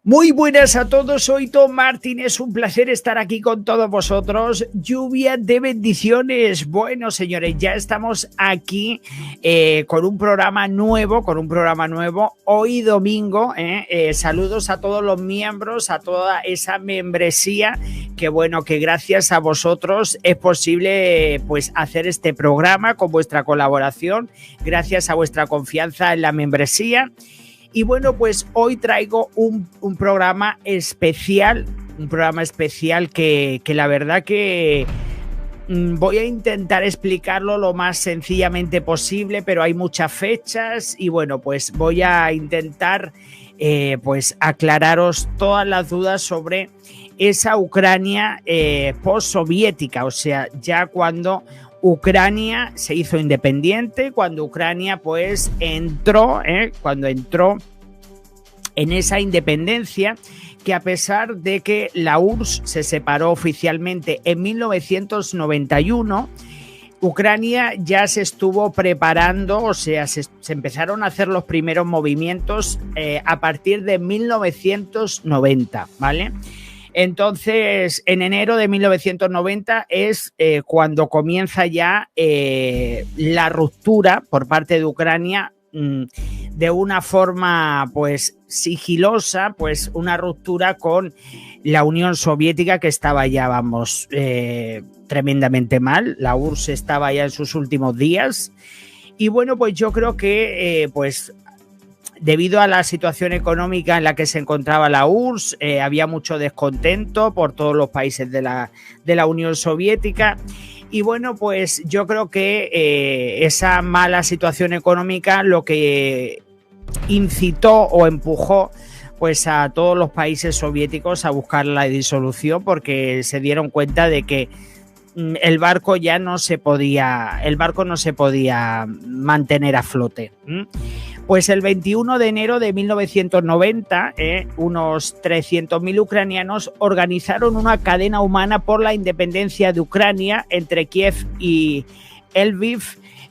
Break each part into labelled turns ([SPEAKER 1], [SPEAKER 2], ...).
[SPEAKER 1] Muy buenas a todos, soy Tom Martín, es un placer estar aquí con todos vosotros. Lluvia de bendiciones. Bueno, señores, ya estamos aquí con un programa nuevo, hoy domingo. Saludos a todos los miembros, a toda esa membresía, que bueno, que gracias a vosotros es posible pues hacer este programa con vuestra colaboración, gracias a vuestra confianza en la membresía. Y bueno, pues hoy traigo un programa especial, que la verdad que voy a intentar explicarlo lo más sencillamente posible, pero hay muchas fechas y bueno, pues voy a intentar pues aclararos todas las dudas sobre esa Ucrania postsoviética, o sea, ya cuando Ucrania se hizo independiente, cuando Ucrania pues entró en esa independencia, que a pesar de que la URSS se separó oficialmente en 1991, Ucrania ya se estuvo preparando, o sea, se empezaron a hacer los primeros movimientos a partir de 1990, ¿vale? Entonces, en enero de 1990 es cuando comienza ya la ruptura por parte de Ucrania de una forma pues sigilosa, pues una ruptura con la Unión Soviética, que estaba ya, vamos, tremendamente mal. La URSS estaba ya en sus últimos días y bueno, pues yo creo que pues debido a la situación económica en la que se encontraba la URSS, había mucho descontento por todos los países de la Unión Soviética. Y bueno, pues yo creo que esa mala situación económica lo que incitó o empujó pues a todos los países soviéticos a buscar la disolución, porque se dieron cuenta de que el barco no se podía mantener a flote. Pues el 21 de enero de 1990, unos 300.000 ucranianos organizaron una cadena humana por la independencia de Ucrania entre Kiev y Lviv,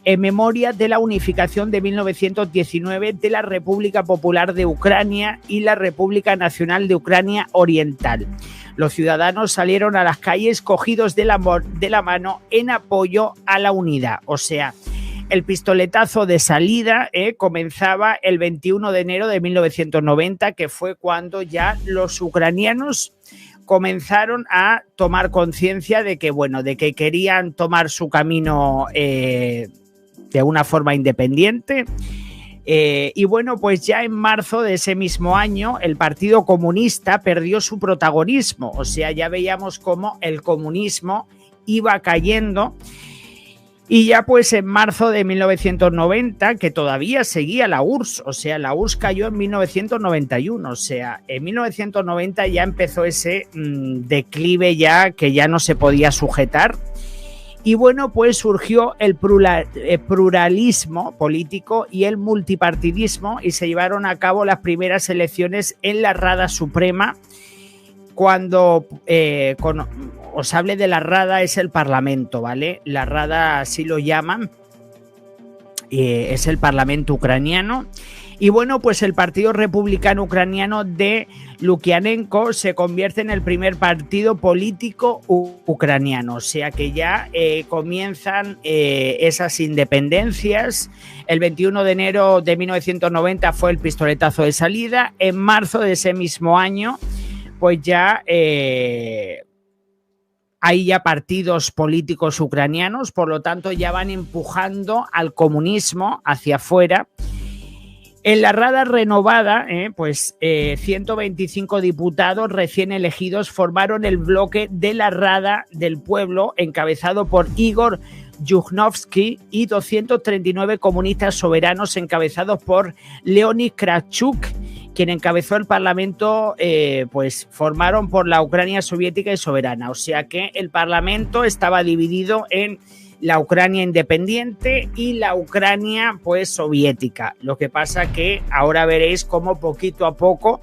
[SPEAKER 1] en memoria de la unificación de 1919 de la República Popular de Ucrania y la República Nacional de Ucrania Oriental. Los ciudadanos salieron a las calles cogidos de la mano en apoyo a la unidad. O sea, el pistoletazo de salida comenzaba el 21 de enero de 1990, que fue cuando ya los ucranianos comenzaron a tomar conciencia de que, bueno, de que querían tomar su camino de una forma independiente. Y bueno, pues ya en marzo de ese mismo año el Partido Comunista perdió su protagonismo, o sea, ya veíamos cómo el comunismo iba cayendo. Y ya pues en marzo de 1990, que todavía seguía la URSS, o sea, la URSS cayó en 1991, o sea, en 1990 ya empezó ese declive ya que ya no se podía sujetar. Y bueno, pues surgió el pluralismo político y el multipartidismo y se llevaron a cabo las primeras elecciones en la Rada Suprema. Cuando os hable de la Rada, es el Parlamento, ¿vale? La Rada así lo llaman, es el Parlamento ucraniano. Y bueno, pues el Partido Republicano Ucraniano de Lukyanenko se convierte en el primer partido político ucraniano. O sea que ya comienzan esas independencias. El 21 de enero de 1990 fue el pistoletazo de salida. En marzo de ese mismo año, pues ya hay ya partidos políticos ucranianos, por lo tanto ya van empujando al comunismo hacia afuera. En la Rada renovada, 125 diputados recién elegidos formaron el bloque de la Rada del Pueblo, encabezado por Igor Yukhovsky, y 239 comunistas soberanos encabezados por Leonid Kravchuk, quien encabezó el Parlamento, formaron por la Ucrania soviética y soberana. O sea que el Parlamento estaba dividido en la Ucrania independiente y la Ucrania pues soviética. Lo que pasa que ahora veréis cómo poquito a poco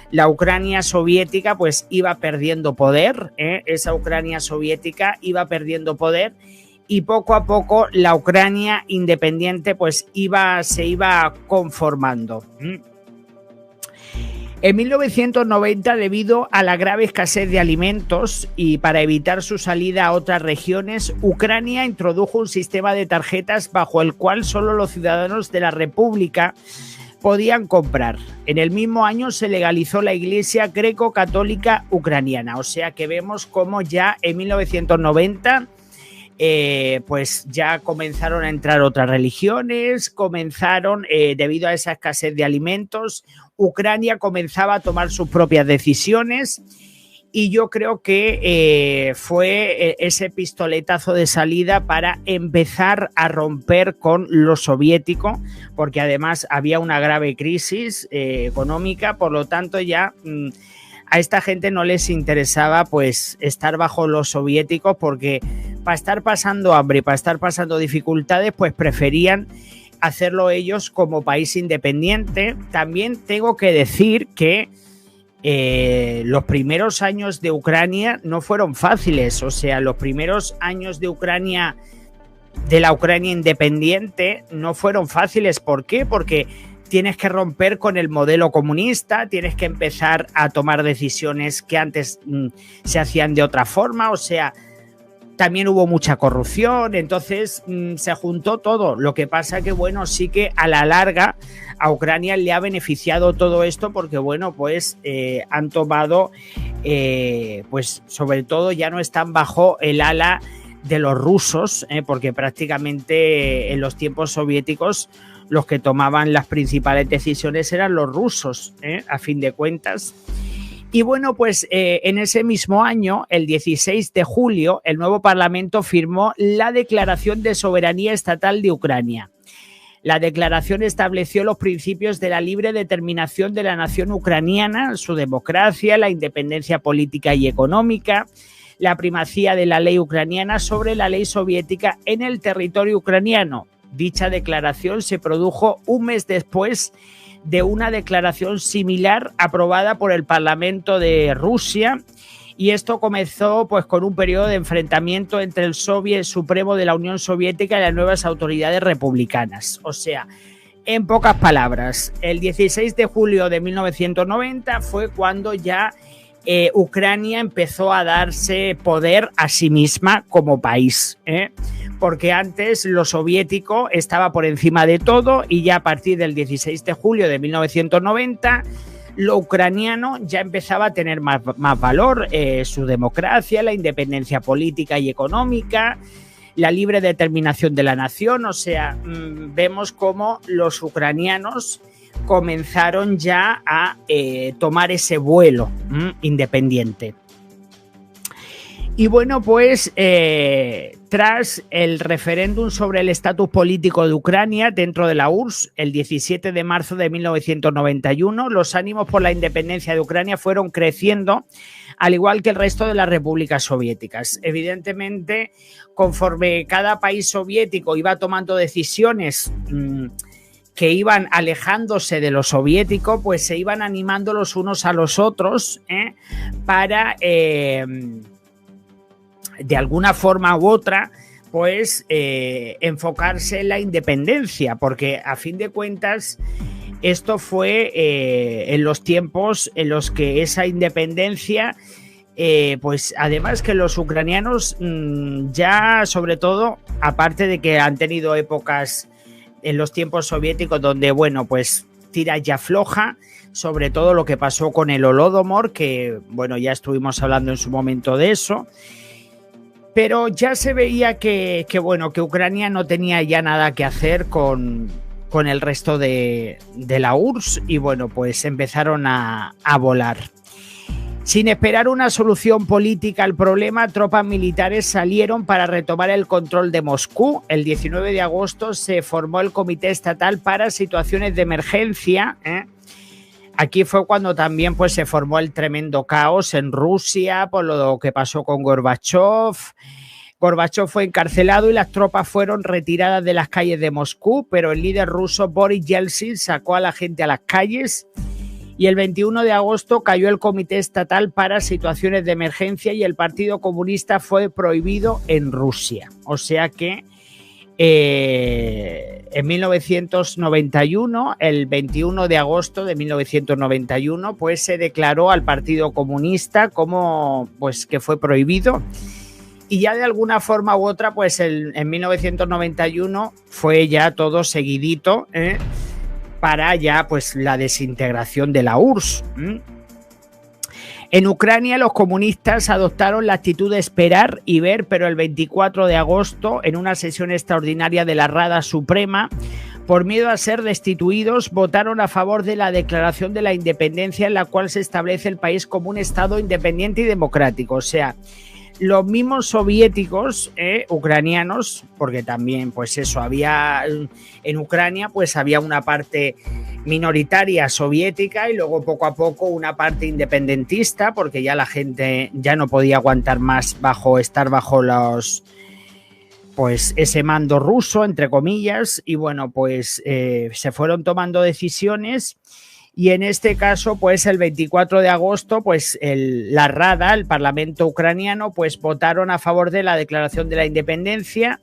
[SPEAKER 1] la Ucrania soviética pues iba perdiendo poder, esa Ucrania soviética iba perdiendo poder y poco a poco la Ucrania independiente pues se iba conformando. En 1990, debido a la grave escasez de alimentos y para evitar su salida a otras regiones, Ucrania introdujo un sistema de tarjetas bajo el cual solo los ciudadanos de la República podían comprar. En el mismo año se legalizó la Iglesia greco-católica ucraniana, o sea que vemos cómo ya en 1990 pues ya comenzaron a entrar otras religiones, debido a esa escasez de alimentos, Ucrania comenzaba a tomar sus propias decisiones y yo creo que fue ese pistoletazo de salida para empezar a romper con lo soviético, porque además había una grave crisis económica, por lo tanto ya a esta gente no les interesaba pues estar bajo los soviéticos, porque para estar pasando hambre, para estar pasando dificultades, pues preferían hacerlo ellos como país independiente. También tengo que decir que los primeros años de Ucrania no fueron fáciles, o sea, los primeros años de Ucrania, de la Ucrania independiente, no fueron fáciles. ¿Por qué? Porque tienes que romper con el modelo comunista, tienes que empezar a tomar decisiones que antes se hacían de otra forma, o sea, también hubo mucha corrupción, entonces se juntó todo. Lo que pasa que, bueno, sí que a la larga a Ucrania le ha beneficiado todo esto porque, bueno, pues han tomado, pues sobre todo ya no están bajo el ala de los rusos, porque prácticamente en los tiempos soviéticos los que tomaban las principales decisiones eran los rusos, a fin de cuentas. Y bueno, pues en ese mismo año, el 16 de julio, el nuevo Parlamento firmó la Declaración de Soberanía Estatal de Ucrania. La declaración estableció los principios de la libre determinación de la nación ucraniana, su democracia, la independencia política y económica, la primacía de la ley ucraniana sobre la ley soviética en el territorio ucraniano. Dicha declaración se produjo un mes después de una declaración similar aprobada por el Parlamento de Rusia, y esto comenzó pues con un periodo de enfrentamiento entre el Soviet Supremo de la Unión Soviética y las nuevas autoridades republicanas. O sea, en pocas palabras, el 16 de julio de 1990 fue cuando ya Ucrania empezó a darse poder a sí misma como país, porque antes lo soviético estaba por encima de todo y ya a partir del 16 de julio de 1990 lo ucraniano ya empezaba a tener más valor, su democracia, la independencia política y económica, la libre determinación de la nación. O sea, vemos cómo los ucranianos comenzaron ya a tomar ese vuelo independiente. Y bueno, pues tras el referéndum sobre el estatus político de Ucrania dentro de la URSS, el 17 de marzo de 1991, los ánimos por la independencia de Ucrania fueron creciendo, al igual que el resto de las repúblicas soviéticas. Evidentemente, conforme cada país soviético iba tomando decisiones que iban alejándose de lo soviético, pues se iban animando los unos a los otros para de alguna forma u otra, pues enfocarse en la independencia, porque a fin de cuentas esto fue en los tiempos en los que esa independencia, pues además que los ucranianos ya sobre todo, aparte de que han tenido épocas en los tiempos soviéticos donde, bueno, pues tira ya floja, sobre todo lo que pasó con el Holodomor, que bueno, ya estuvimos hablando en su momento de eso. Pero ya se veía que Ucrania no tenía ya nada que hacer con el resto de la URSS y bueno, pues empezaron a volar. Sin esperar una solución política al problema, tropas militares salieron para retomar el control de Moscú. El 19 de agosto se formó el Comité Estatal para Situaciones de Emergencia. Aquí fue cuando también pues, se formó el tremendo caos en Rusia por lo que pasó con Gorbachov. Gorbachov fue encarcelado y las tropas fueron retiradas de las calles de Moscú, pero el líder ruso Boris Yeltsin sacó a la gente a las calles y el 21 de agosto cayó el Comité Estatal para Situaciones de Emergencia y el Partido Comunista fue prohibido en Rusia. O sea que En 1991, el 21 de agosto de 1991, pues se declaró al Partido Comunista como pues que fue prohibido, y ya de alguna forma u otra, pues en 1991 fue ya todo seguidito para ya pues la desintegración de la URSS. En Ucrania los comunistas adoptaron la actitud de esperar y ver, pero el 24 de agosto, en una sesión extraordinaria de la Rada Suprema, por miedo a ser destituidos, votaron a favor de la declaración de la independencia, en la cual se establece el país como un Estado independiente y democrático. O sea, los mismos soviéticos ucranianos, porque también pues eso había en Ucrania, pues había una parte minoritaria soviética y luego poco a poco una parte independentista, porque ya la gente ya no podía aguantar más estar bajo los pues ese mando ruso, entre comillas, y bueno, pues se fueron tomando decisiones. Y en este caso, pues el 24 de agosto, pues la Rada, el Parlamento ucraniano, pues votaron a favor de la declaración de la independencia,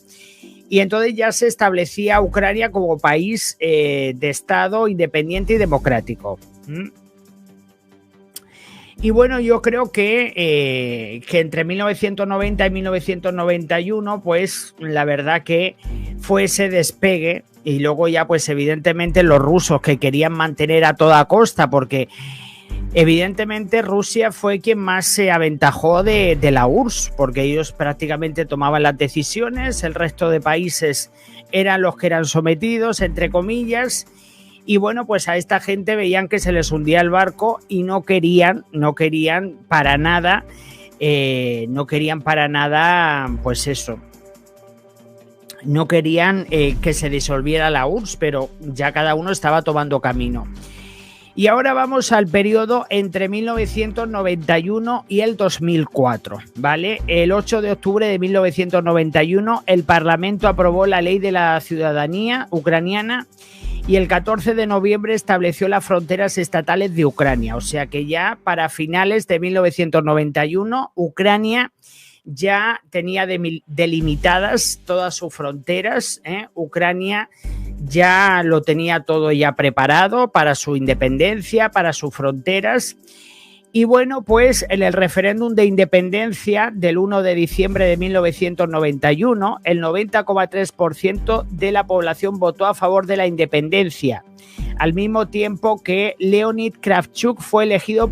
[SPEAKER 1] y entonces ya se establecía Ucrania como país de Estado independiente y democrático. Y bueno, yo creo que entre 1990 y 1991, pues la verdad que fue ese despegue. Y luego ya, pues evidentemente los rusos que querían mantener a toda costa, porque evidentemente Rusia fue quien más se aventajó de la URSS, porque ellos prácticamente tomaban las decisiones, el resto de países eran los que eran sometidos, entre comillas, y bueno, pues a esta gente veían que se les hundía el barco y no querían para nada, pues eso. No querían que se disolviera la URSS, pero ya cada uno estaba tomando camino. Y ahora vamos al periodo entre 1991 y el 2004, ¿vale? El 8 de octubre de 1991 el Parlamento aprobó la Ley de la Ciudadanía ucraniana y el 14 de noviembre estableció las fronteras estatales de Ucrania. O sea que ya para finales de 1991 Ucrania ya tenía delimitadas todas sus fronteras. Ucrania ya lo tenía todo ya preparado para su independencia, para sus fronteras. Y bueno, pues en el referéndum de independencia del 1 de diciembre de 1991, el 90,3% de la población votó a favor de la independencia, al mismo tiempo que Leonid Kravchuk fue elegido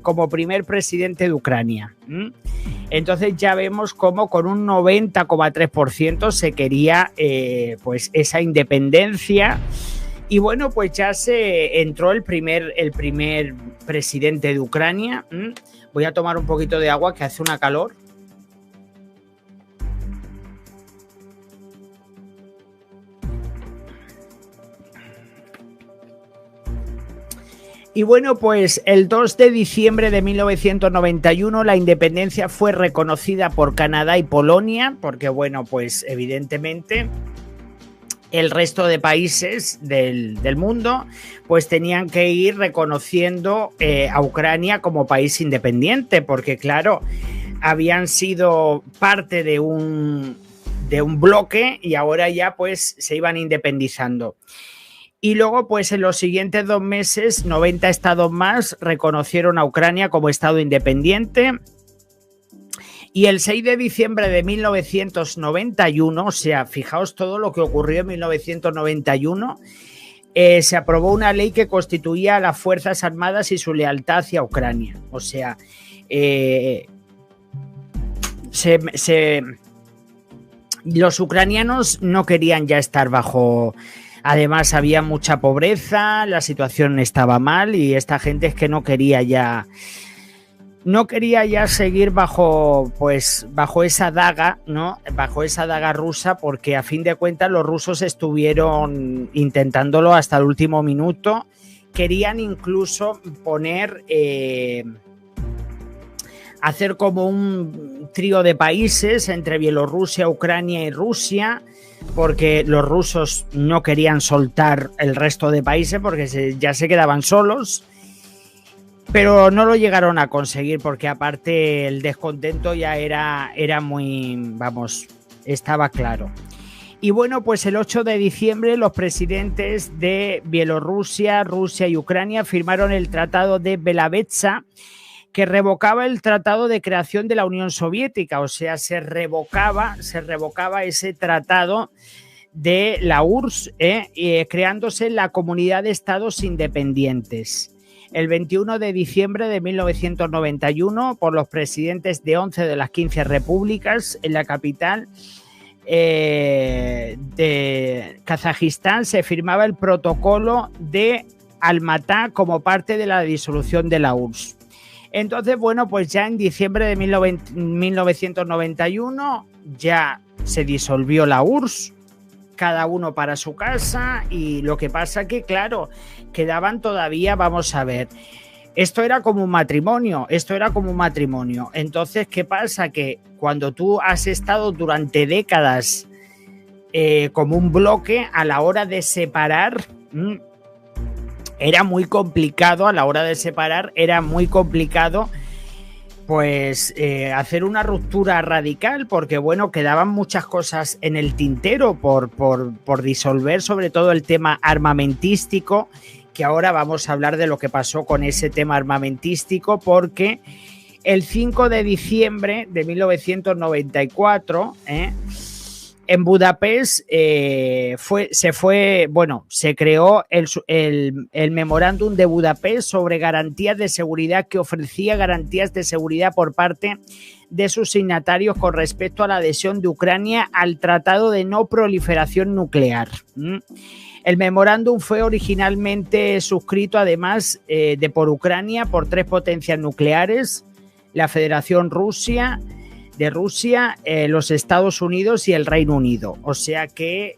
[SPEAKER 1] como primer presidente de Ucrania. Entonces ya vemos cómo con un 90,3% se quería pues esa independencia. Y bueno, pues ya se entró el primer presidente de Ucrania. Voy a tomar un poquito de agua que hace una calor. Y bueno, pues el 2 de diciembre de 1991 la independencia fue reconocida por Canadá y Polonia, porque bueno, pues evidentemente el resto de países del mundo pues tenían que ir reconociendo a Ucrania como país independiente, porque claro, habían sido parte de un bloque y ahora ya pues se iban independizando. Y luego, pues en los siguientes 2 meses, 90 estados más reconocieron a Ucrania como estado independiente. Y el 6 de diciembre de 1991, o sea, fijaos todo lo que ocurrió en 1991, se aprobó una ley que constituía a las Fuerzas Armadas y su lealtad hacia Ucrania. O sea, los ucranianos no querían ya estar bajo... Además había mucha pobreza, la situación estaba mal y esta gente es que no quería ya seguir bajo esa daga, ¿no? Bajo esa daga rusa, porque a fin de cuentas los rusos estuvieron intentándolo hasta el último minuto. Querían incluso hacer como un trío de países entre Bielorrusia, Ucrania y Rusia, porque los rusos no querían soltar el resto de países porque ya se quedaban solos, pero no lo llegaron a conseguir porque aparte el descontento ya era muy, estaba claro. Y bueno, pues el 8 de diciembre los presidentes de Bielorrusia, Rusia y Ucrania firmaron el Tratado de Belavetsa, que revocaba el tratado de creación de la Unión Soviética, o sea, se revocaba ese tratado de la URSS, creándose la Comunidad de Estados Independientes. El 21 de diciembre de 1991, por los presidentes de 11 de las 15 repúblicas en la capital de Kazajistán, se firmaba el protocolo de Almatá como parte de la disolución de la URSS. Entonces, bueno, pues ya en diciembre de 1991 ya se disolvió la URSS, cada uno para su casa, y lo que pasa que, claro, quedaban todavía, vamos a ver, esto era como un matrimonio. Entonces, ¿qué pasa? Que cuando tú has estado durante décadas como un bloque, a la hora de separar, era muy complicado, pues hacer una ruptura radical, porque bueno, quedaban muchas cosas en el tintero por disolver, sobre todo el tema armamentístico, que ahora vamos a hablar de lo que pasó con ese tema armamentístico, porque el 5 de diciembre de 1994, en Budapest se creó el Memorándum de Budapest sobre garantías de seguridad, que ofrecía garantías de seguridad por parte de sus signatarios con respecto a la adhesión de Ucrania al Tratado de No Proliferación Nuclear. El memorándum fue originalmente suscrito, además por Ucrania, por 3 potencias nucleares: la Federación de Rusia, los Estados Unidos y el Reino Unido. O sea que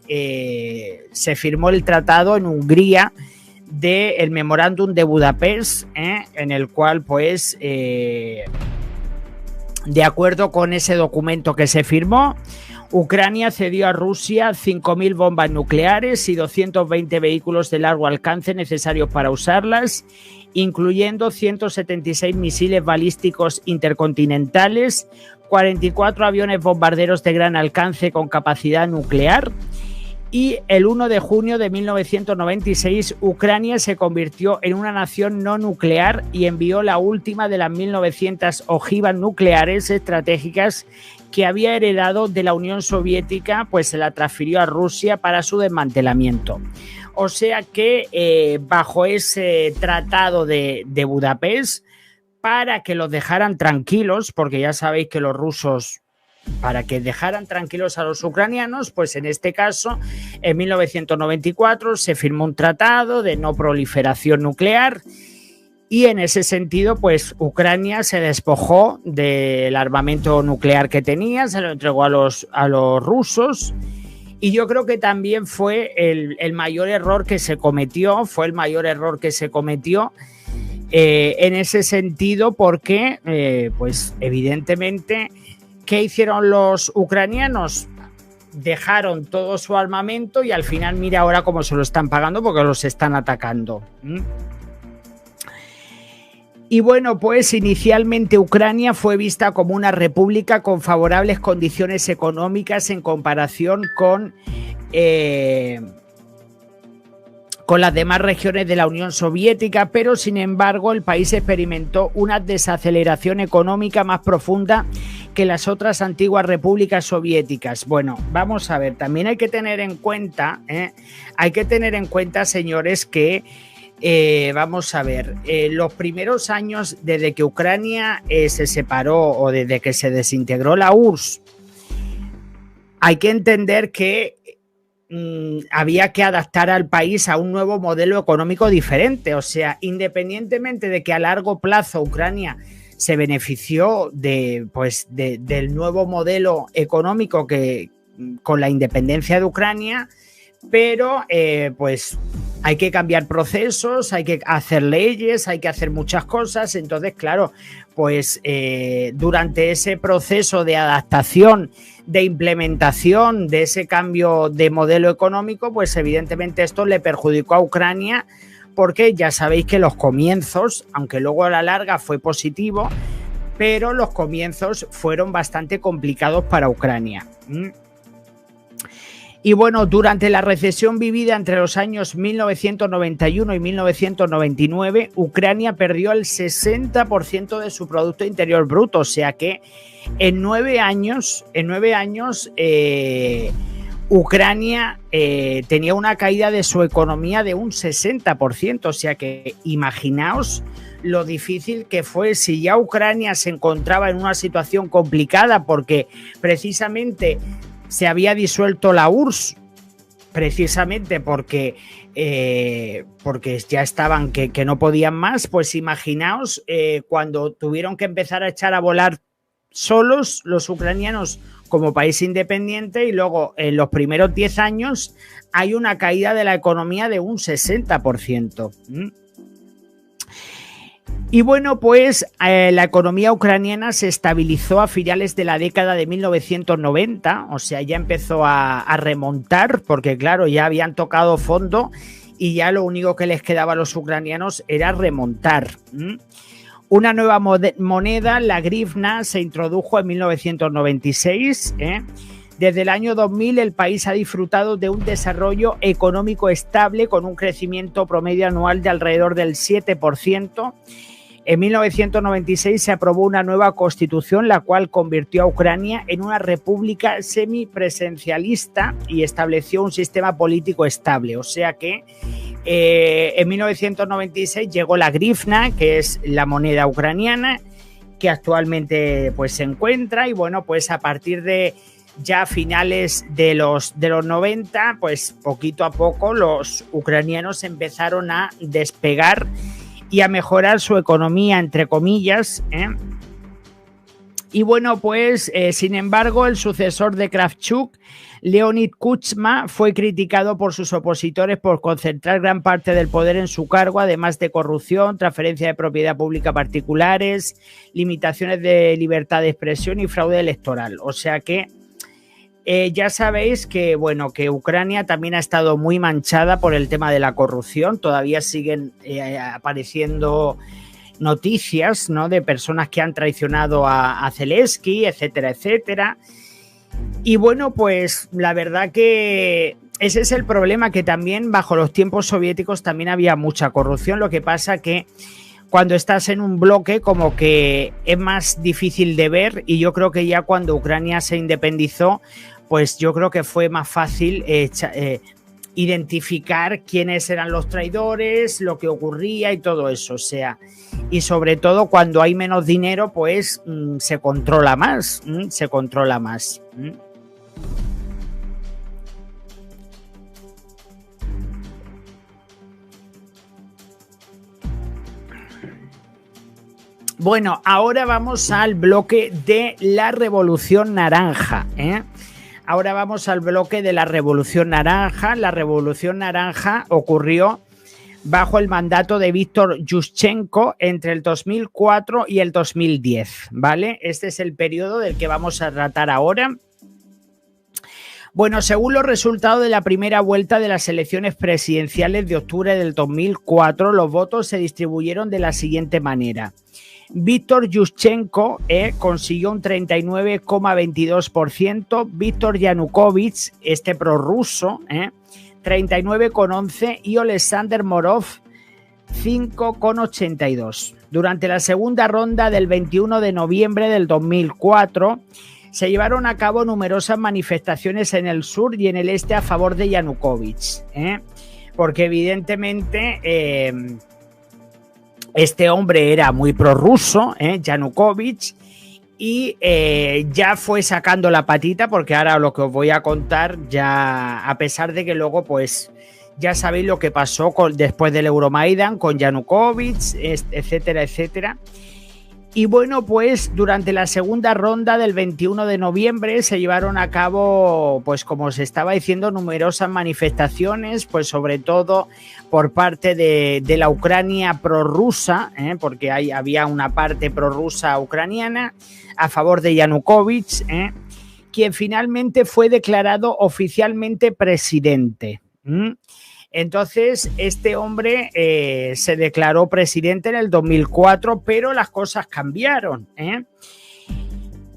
[SPEAKER 1] se firmó el tratado en Hungría del Memorándum de Budapest, en el cual, pues, de acuerdo con ese documento que se firmó, Ucrania cedió a Rusia 5.000 bombas nucleares y 220 vehículos de largo alcance necesarios para usarlas, incluyendo 176 misiles balísticos intercontinentales, 44 aviones bombarderos de gran alcance con capacidad nuclear. Y el 1 de junio de 1996, Ucrania se convirtió en una nación no nuclear y envió la última de las 1.900 ojivas nucleares estratégicas que había heredado de la Unión Soviética, pues se la transfirió a Rusia para su desmantelamiento. O sea que bajo ese tratado de Budapest, para que los dejaran tranquilos, porque ya sabéis que los rusos, para que dejaran tranquilos a los ucranianos, pues en este caso, en 1994 se firmó un tratado de no proliferación nuclear, y en ese sentido, pues Ucrania se despojó del armamento nuclear que tenía, se lo entregó a los rusos. Y yo creo que también fue el mayor error que se cometió, en ese sentido, porque, pues evidentemente, ¿qué hicieron los ucranianos? Dejaron todo su armamento y al final mira ahora cómo se lo están pagando, porque los están atacando. Y bueno, pues inicialmente Ucrania fue vista como una república con favorables condiciones económicas en comparación con las demás regiones de la Unión Soviética, pero sin embargo el país experimentó una desaceleración económica más profunda que las otras antiguas repúblicas soviéticas. Bueno, vamos a ver, también hay que tener en cuenta, señores, que vamos a ver, los primeros años desde que Ucrania se separó o desde que se desintegró la URSS, hay que entender que había que adaptar al país a un nuevo modelo económico diferente. O sea, independientemente de que a largo plazo Ucrania se benefició del nuevo modelo económico que con la independencia de Ucrania, pero pues hay que cambiar procesos, hay que hacer leyes, hay que hacer muchas cosas. Entonces, claro, pues durante ese proceso de adaptación, de implementación de ese cambio de modelo económico, pues evidentemente esto le perjudicó a Ucrania, porque ya sabéis que los comienzos, aunque luego a la larga fue positivo, pero los comienzos fueron bastante complicados para Ucrania. Y bueno, durante la recesión vivida entre los años 1991 y 1999, Ucrania perdió el 60% de su Producto Interior Bruto, o sea que en 9 años, Ucrania tenía una caída de su economía de un 60%, o sea que imaginaos lo difícil que fue. Si ya Ucrania se encontraba en una situación complicada porque precisamente se había disuelto la URSS, precisamente porque ya estaban que no podían más, pues imaginaos cuando tuvieron que empezar a echar a volar solos los ucranianos como país independiente, y luego en los primeros 10 años hay una caída de la economía de un 60%. Y bueno, pues la economía ucraniana se estabilizó a finales de la década de 1990, o sea, ya empezó a remontar, porque claro, ya habían tocado fondo y ya lo único que les quedaba a los ucranianos era remontar. Una nueva moneda, la grivna, se introdujo en 1996. Desde el año 2000 el país ha disfrutado de un desarrollo económico estable con un crecimiento promedio anual de alrededor del 7%. En 1996 se aprobó una nueva constitución, la cual convirtió a Ucrania en una república semipresidencialista y estableció un sistema político estable. O sea que en 1996 llegó la grivna, que es la moneda ucraniana, que actualmente pues se encuentra, y bueno, pues a partir de ya finales de los 90, pues poquito a poco los ucranianos empezaron a despegar y a mejorar su economía, entre comillas. Y bueno, pues sin embargo, el sucesor de Kravchuk, Leonid Kuchma, fue criticado por sus opositores por concentrar gran parte del poder en su cargo, además de corrupción, transferencia de propiedad pública a particulares, limitaciones de libertad de expresión y fraude electoral. O sea que ya sabéis que, bueno, que Ucrania también ha estado muy manchada por el tema de la corrupción. Todavía siguen apareciendo noticias, ¿no?, de personas que han traicionado a Zelensky, etcétera, etcétera. Y bueno, pues la verdad que ese es el problema, que también bajo los tiempos soviéticos también había mucha corrupción. Lo que pasa que cuando estás en un bloque como que es más difícil de ver, y yo creo que ya cuando Ucrania se independizó, pues yo creo que fue más fácil identificar quiénes eran los traidores, lo que ocurría y todo eso. O sea, y sobre todo cuando hay menos dinero, pues se controla más, se controla más. Bueno, ahora vamos al bloque de la Revolución Naranja, Ahora vamos al bloque de la Revolución Naranja. La Revolución Naranja ocurrió bajo el mandato de Víctor Yushchenko entre el 2004 y el 2010, ¿vale? Este es el periodo del que vamos a tratar ahora. Bueno, según los resultados de la primera vuelta de las elecciones presidenciales de octubre del 2004, los votos se distribuyeron de la siguiente manera. Víctor Yushchenko consiguió un 39,22%, Víctor Yanukovych, este prorruso, 39,11%, y Oleksandr Morov, 5,82%. Durante la segunda ronda del 21 de noviembre del 2004, se llevaron a cabo numerosas manifestaciones en el sur y en el este a favor de Yanukovych, porque evidentemente este hombre era muy prorruso, Yanukovych, y ya fue sacando la patita, porque ahora lo que os voy a contar, ya a pesar de que luego pues ya sabéis lo que pasó después del Euromaidan con Yanukovych, etcétera, etcétera. Y bueno, pues durante la segunda ronda del 21 de noviembre se llevaron a cabo, pues como os estaba diciendo, numerosas manifestaciones, pues sobre todo por parte de la Ucrania prorrusa, porque había una parte prorrusa ucraniana a favor de Yanukovych, quien finalmente fue declarado oficialmente presidente. Entonces, este hombre se declaró presidente en el 2004, pero las cosas cambiaron.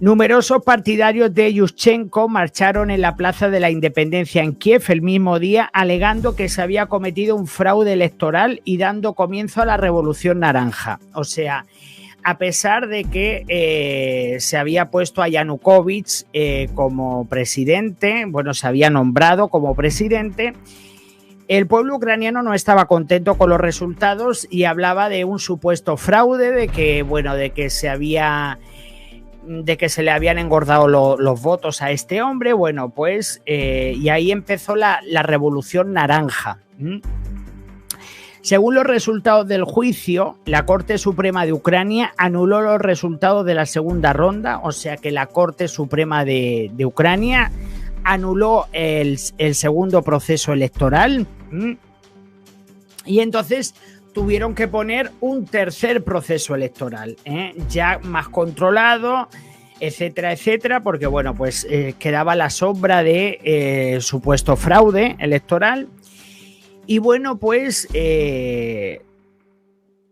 [SPEAKER 1] Numerosos partidarios de Yushchenko marcharon en la Plaza de la Independencia en Kiev el mismo día, alegando que se había cometido un fraude electoral y dando comienzo a la Revolución Naranja. O sea, a pesar de que se había puesto a Yanukovych como presidente, bueno, se había nombrado como presidente, el pueblo ucraniano no estaba contento con los resultados y hablaba de un supuesto fraude, de que se le habían engordado los votos a este hombre. Bueno, pues y ahí empezó la Revolución Naranja. Según los resultados del juicio, la Corte Suprema de Ucrania anuló los resultados de la segunda ronda, o sea que la Corte Suprema de Ucrania anuló el segundo proceso electoral y entonces tuvieron que poner un tercer proceso electoral, ya más controlado, etcétera, etcétera, porque bueno, pues quedaba la sombra de supuesto fraude electoral. Y bueno, pues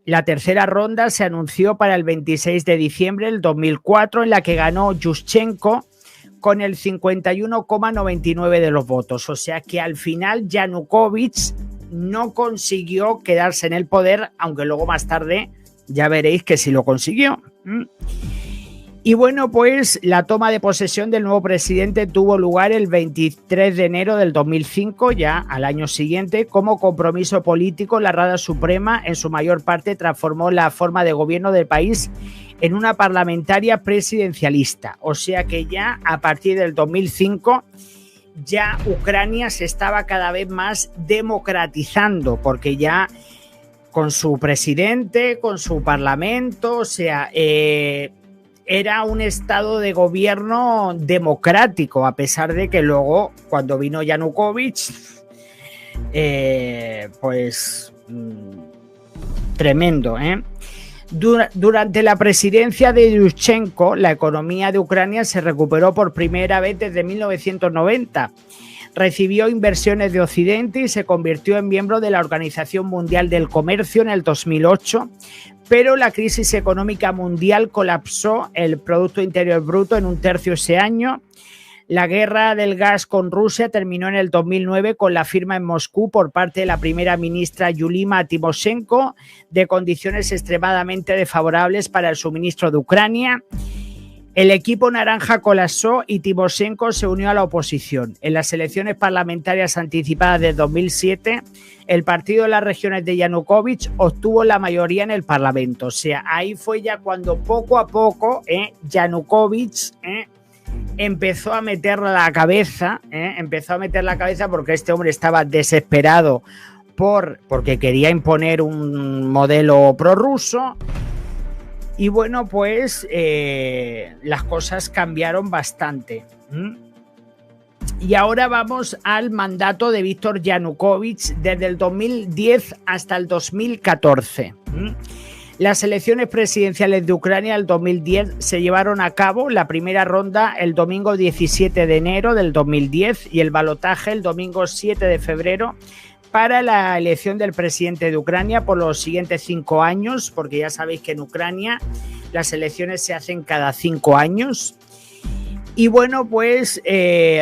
[SPEAKER 1] la tercera ronda se anunció para el 26 de diciembre del 2004, en la que ganó Yushchenko con el 51,99% de los votos. O sea que al final Yanukovych no consiguió quedarse en el poder, aunque luego más tarde ya veréis que sí lo consiguió. Y bueno, pues la toma de posesión del nuevo presidente tuvo lugar el 23 de enero del 2005, ya al año siguiente. Como compromiso político, la Rada Suprema en su mayor parte transformó la forma de gobierno del país en una parlamentaria presidencialista. O sea que ya a partir del 2005 ya Ucrania se estaba cada vez más democratizando, porque ya con su presidente, con su parlamento, o sea, era un estado de gobierno democrático, a pesar de que luego, cuando vino Yanukovych, pues tremendo, ¿eh? Durante la presidencia de Yushchenko, la economía de Ucrania se recuperó por primera vez desde 1990. Recibió inversiones de Occidente y se convirtió en miembro de la Organización Mundial del Comercio en el 2008, pero la crisis económica mundial colapsó el Producto Interior Bruto en 1/3 ese año. La guerra del gas con Rusia terminó en el 2009 con la firma en Moscú por parte de la primera ministra Yulia Tymoshenko de condiciones extremadamente desfavorables para el suministro de Ucrania. El equipo naranja colapsó y Tymoshenko se unió a la oposición. En las elecciones parlamentarias anticipadas de 2007, el partido de las regiones de Yanukovych obtuvo la mayoría en el Parlamento. O sea, ahí fue ya cuando poco a poco Yanukovych empezó a meter la cabeza, porque este hombre estaba desesperado porque quería imponer un modelo prorruso. Y bueno, pues las cosas cambiaron bastante. Y ahora vamos al mandato de Víctor Yanukovych desde el 2010 hasta el 2014. Las elecciones presidenciales de Ucrania del 2010 se llevaron a cabo, la primera ronda el domingo 17 de enero del 2010 y el balotaje el domingo 7 de febrero para la elección del presidente de Ucrania por los siguientes 5 años, porque ya sabéis que en Ucrania las elecciones se hacen cada 5 años. Y bueno, pues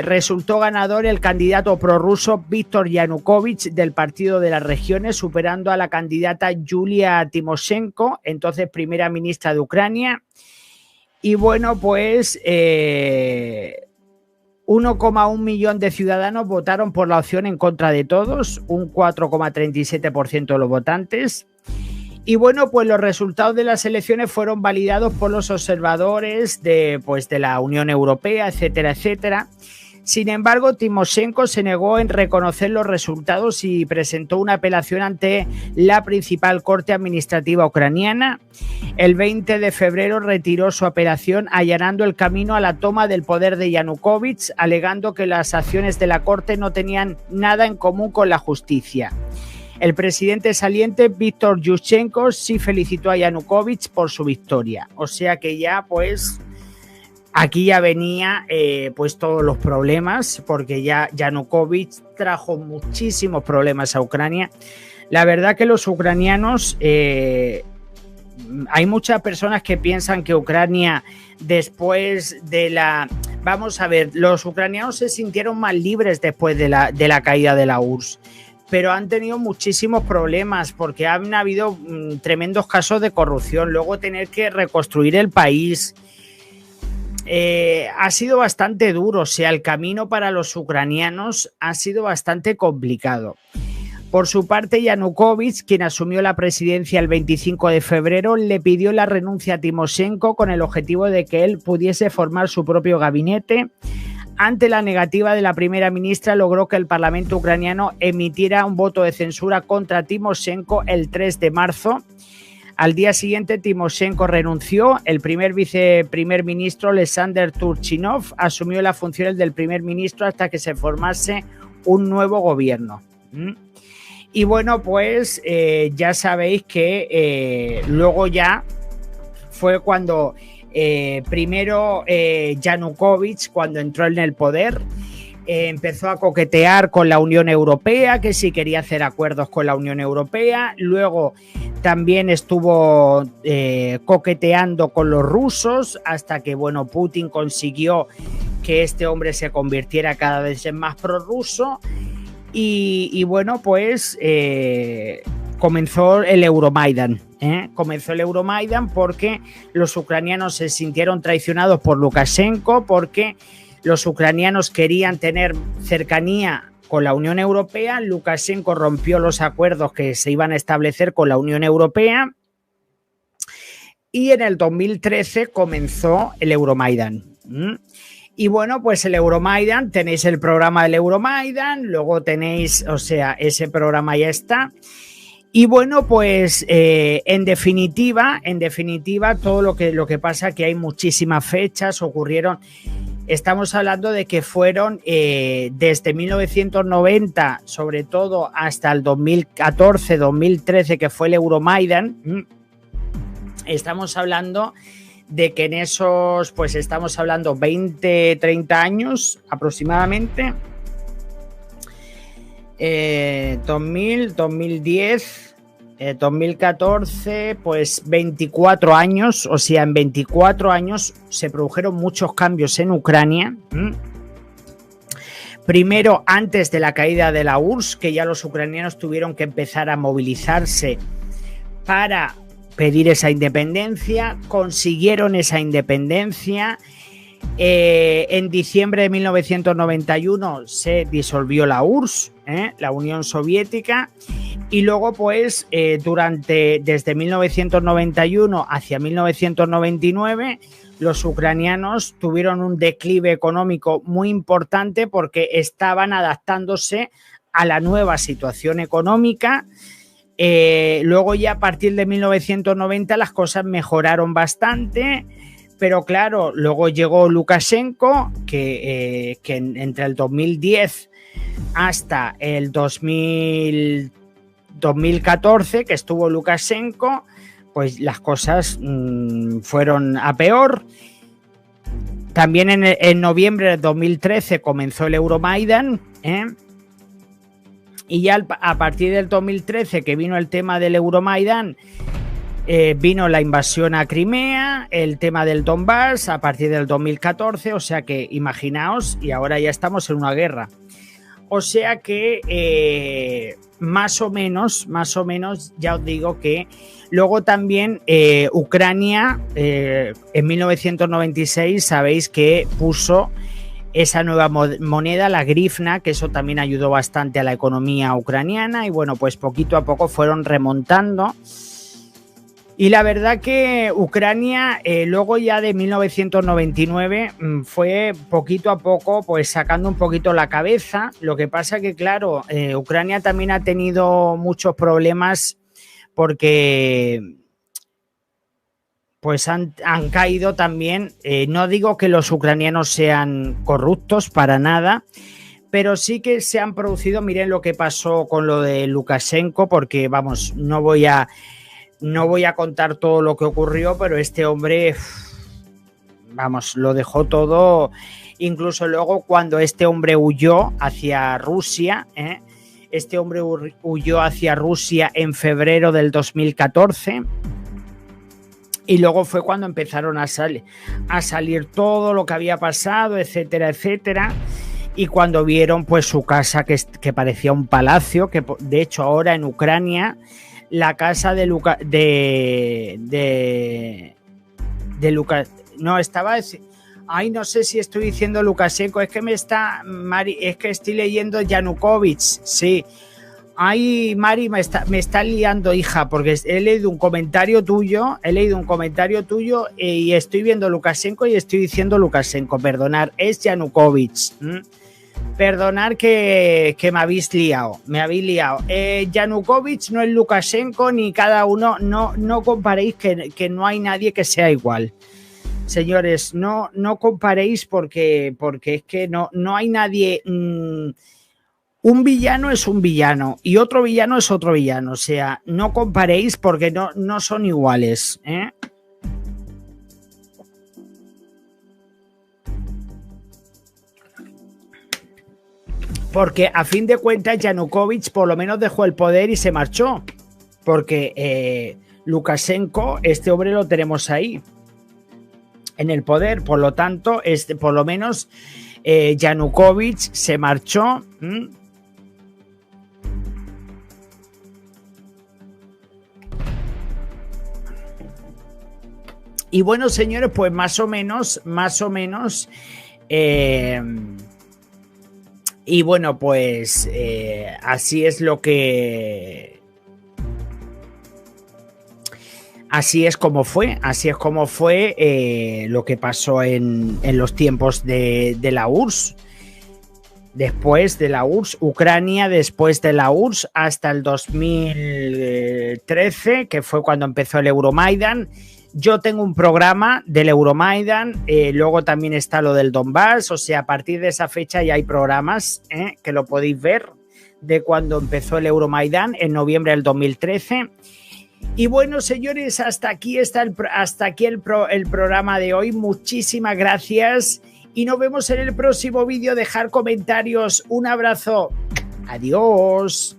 [SPEAKER 1] resultó ganador el candidato prorruso Víctor Yanukovych del Partido de las Regiones, superando a la candidata Yulia Tymoshenko, entonces primera ministra de Ucrania. Y bueno, pues 1,1 millón de ciudadanos votaron por la opción en contra de todos, un 4,37% de los votantes. Y bueno, pues los resultados de las elecciones fueron validados por los observadores de la Unión Europea, etcétera, etcétera. Sin embargo, Tymoshenko se negó en reconocer los resultados y presentó una apelación ante la principal corte administrativa ucraniana. El 20 de febrero retiró su apelación, allanando el camino a la toma del poder de Yanukovych, alegando que las acciones de la corte no tenían nada en común con la justicia. El presidente saliente, Víctor Yushchenko, sí felicitó a Yanukovych por su victoria. O sea que ya, pues, aquí ya venía pues todos los problemas, porque ya Yanukovych trajo muchísimos problemas a Ucrania. La verdad que los ucranianos hay muchas personas que piensan que Ucrania después de la... Vamos a ver, los ucranianos se sintieron más libres después de la caída de la URSS, pero han tenido muchísimos problemas porque han habido tremendos casos de corrupción, luego tener que reconstruir el país. Ha sido bastante duro, o sea, el camino para los ucranianos ha sido bastante complicado. Por su parte, Yanukovych, quien asumió la presidencia el 25 de febrero, le pidió la renuncia a Timoshenko con el objetivo de que él pudiese formar su propio gabinete. Ante la negativa de la primera ministra, logró que el Parlamento ucraniano emitiera un voto de censura contra Timoshenko el 3 de marzo. Al día siguiente, Timoshenko renunció. El primer viceprimer ministro, Alexander Turchinov, asumió las funciones del primer ministro hasta que se formase un nuevo gobierno. Y bueno, pues ya sabéis que luego ya fue cuando primero Yanukovych, cuando entró en el poder, empezó a coquetear con la Unión Europea, que sí quería hacer acuerdos con la Unión Europea. Luego también estuvo coqueteando con los rusos hasta que, bueno, Putin consiguió que este hombre se convirtiera cada vez en más prorruso. Y bueno, pues comenzó el Euromaidan. Comenzó el Euromaidan porque los ucranianos se sintieron traicionados por Lukashenko, porque los ucranianos querían tener cercanía con la Unión Europea. Lukashenko rompió los acuerdos que se iban a establecer con la Unión Europea y en el 2013 comenzó el Euromaidan. Y bueno, pues el Euromaidan, tenéis el programa del Euromaidan, luego tenéis, o sea, ese programa ya está. Y bueno, pues en definitiva, todo lo que pasa que hay muchísimas fechas, ocurrieron, estamos hablando de que fueron desde 1990, sobre todo hasta el 2014, 2013, que fue el Euromaidan. Estamos hablando de que en esos, pues estamos hablando 20, 30 años aproximadamente, 2000, 2010, 2014, pues 24 años, o sea, en 24 años se produjeron muchos cambios en Ucrania. Primero, antes de la caída de la URSS, que ya los ucranianos tuvieron que empezar a movilizarse para pedir esa independencia, consiguieron esa independencia. En diciembre de 1991 se disolvió la URSS, la Unión Soviética, y luego pues desde 1991 hacia 1999 los ucranianos tuvieron un declive económico muy importante porque estaban adaptándose a la nueva situación económica. Luego ya a partir de 1990 las cosas mejoraron bastante, pero claro, luego llegó Lukashenko, que entre el 2010 hasta el 2014, que estuvo Lukashenko, pues las cosas fueron a peor. También en noviembre de 2013 comenzó el Euromaidan, y ya a partir del 2013, que vino el tema del Euromaidan, vino la invasión a Crimea, el tema del Donbass a partir del 2014, o sea que imaginaos, y ahora ya estamos en una guerra. O sea que más o menos, ya os digo que luego también Ucrania en 1996 sabéis que puso esa nueva moneda, la grivna, que eso también ayudó bastante a la economía ucraniana y bueno, pues poquito a poco fueron remontando. Y la verdad que Ucrania luego ya de 1999 fue poquito a poco pues sacando un poquito la cabeza. Lo que pasa que claro, Ucrania también ha tenido muchos problemas porque pues han caído también, no digo que los ucranianos sean corruptos para nada, pero sí que se han producido, miren lo que pasó con lo de Lukashenko, porque vamos, no voy a contar todo lo que ocurrió, pero este hombre, vamos, lo dejó todo. Incluso luego cuando este hombre huyó hacia Rusia, huyó hacia Rusia en febrero del 2014. Y luego fue cuando empezaron a salir todo lo que había pasado, etcétera, etcétera. Y cuando vieron pues su casa que parecía un palacio, que de hecho ahora en Ucrania la casa de no estaba, ay, no sé si estoy diciendo Lukashenko, es que es que estoy leyendo Yanukovych, sí. Ay, Mari, me está liando, hija, porque he leído un comentario tuyo y estoy viendo Lukashenko y estoy diciendo Lukashenko, perdonar, es Yanukovych. Perdonar que me habéis liado, Yanukovych no es Lukashenko ni cada uno, no comparéis que no hay nadie que sea igual. Señores, no comparéis porque es que no hay nadie. Un villano es un villano y otro villano es otro villano. O sea, no comparéis porque no son iguales, ¿eh? Porque a fin de cuentas Yanukovych por lo menos dejó el poder y se marchó. Porque Lukashenko, este hombre lo tenemos ahí en el poder. Por lo tanto, por lo menos Yanukovych se marchó. Y bueno, señores, pues más o menos. Y bueno, pues así es lo que... Así es como fue lo que pasó en los tiempos de la URSS. Después de la URSS, Ucrania, después de la URSS hasta el 2013, que fue cuando empezó el Euromaidan. Yo tengo un programa del Euromaidan, luego también está lo del Donbass, o sea, a partir de esa fecha ya hay programas que lo podéis ver de cuando empezó el Euromaidan en noviembre del 2013. Y bueno, señores, hasta aquí el programa de hoy. Muchísimas gracias y nos vemos en el próximo vídeo. Dejar comentarios. Un abrazo. Adiós.